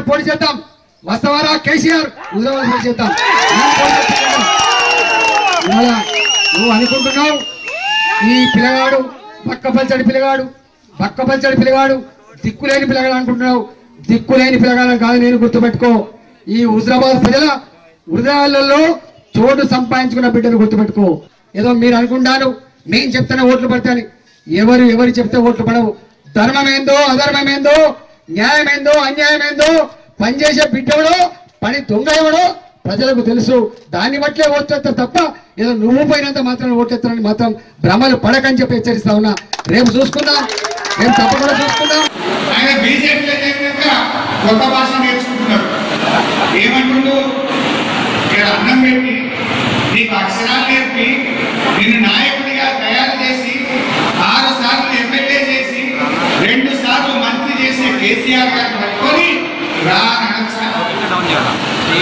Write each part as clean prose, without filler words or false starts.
పోటీ చేద్దాం వస్తావారా కేసీఆర్ హుజరాబాద్ పోటీ చేద్దాం నువ్వు అనుకుంటున్నావు ఈ పిల్లగాడు బక్కపల్చడి పిల్లగాడు దిక్కులేని పిల్లగాడు అనుకుంటున్నావు దిక్కులేని పిల్లగాడు కాదు నేను గుర్తుపెట్టుకో ఈ హుజరాబాద్ ప్రజల హృదయాలలో చోటు సంపాదించుకున్న బిడ్డను గుర్తుపెట్టుకో ఏదో మీరు అనుకుంటాను నేను చెప్తానే ఓట్లు పడతాను ఎవరు చెప్తే ఓట్లు పడవు ధర్మమేందో అధర్మమేందో న్యాయమేందో అన్యాయమేందో పనిచేసే బిడ్డవడో పని దొంగ ఎవడో ప్రజలకు తెలుసు దాన్ని బట్లే ఓట్లేస్తారు తప్ప ఏదో నువ్వు పోయినంత మాత్రం ఓట్లేస్తారని మాత్రం భ్రమలు పడకని చెప్పి హెచ్చరిస్తా ఉన్నా రేపు చూసుకుందాం రేపు తప్పకుండా చూసుకుందాం ఆయన బీజేపీలో చేరినాక కొత్త భాష నేర్చుకుంటున్నారు ఏమంటుండు ఇక్కడ అన్నం పెట్టి నీకు అక్షరాలు నేర్పి నిన్ను నాయకుడిగా తయారు చేసి 6 సార్లు ఎమ్మెల్యే చేసి 2 సార్లు మంత్రి చేసే కేసీఆర్ గారిని పట్టుకొని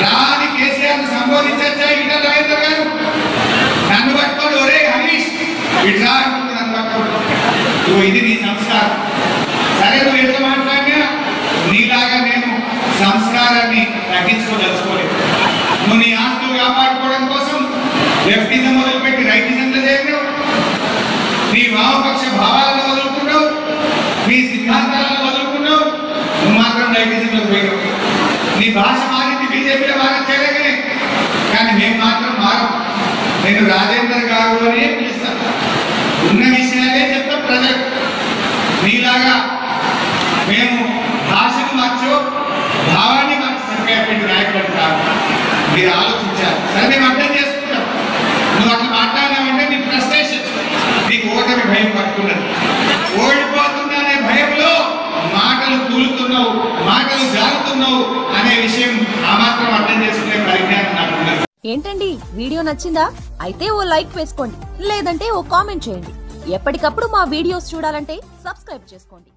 రాని కేసీఆర్ సంబోధించచ్చా ఇట్లా రవీంద్ర గారు నన్ను పట్టుకోడు ఒరే హరీష్ ఇట్లా నన్ను పట్టుకోడు నువ్వు ఇది నీ సంస్కారం సరే నువ్వు ఎట్లా మాట్లాడినా నీలాగా నేను సంస్కారాన్ని తగ్గించుకోదలుచుకోలేదు నువ్వు నీ ఆస్తులు కాపాడుకోవడం కోసం లెఫ్టిజం మొదలుపెట్టి రైటిజంలో చేరినావు నీ వామపక్ష భావాలను వదులుకున్నావు నీ సిద్ధాంతాలను వదులుకున్నావు నువ్వు మాత్రం రైటిజంలోకి పోయినావు నీ భాష మారింది బీజేపీలో మారం చేయలేకనే కానీ మేము మాత్రం మారం నేను రాజేందర్ గారు అని పిలుస్తాను ఉన్న విషయాలే చెప్తాం ప్రజలు నీలాగా మేము భాషను మార్చో భావాన్ని మార్చి చెప్పేటువంటి నాయకుడు కాదు మీరు ఆలోచించారు సరే మేము అర్థం చేసుకుంటాం నువ్వు అట్లా మాట్లాడినావంటే నీ ఫ్రస్ట్రేషన్ నీకు ఓటమి భయం పట్టుకున్నది ఓడిపోతుందనే భయంలో మాటలు తూలుతున్నావు మాటలు జారుతున్నావు అనే విషయం ఆ మాత్రం అర్థం చేసుకునే పరిజ్ఞానం నాకు ఉన్నది. ఏంటండి వీడియో నచ్చిందా? అయితే ఓ లైక్ వేసుకోండి లేదంటే ఓ కామెంట్ చేయండి. ఎప్పటికప్పుడు మా వీడియోస్ చూడాలంటే సబ్స్క్రైబ్ చేసుకోండి.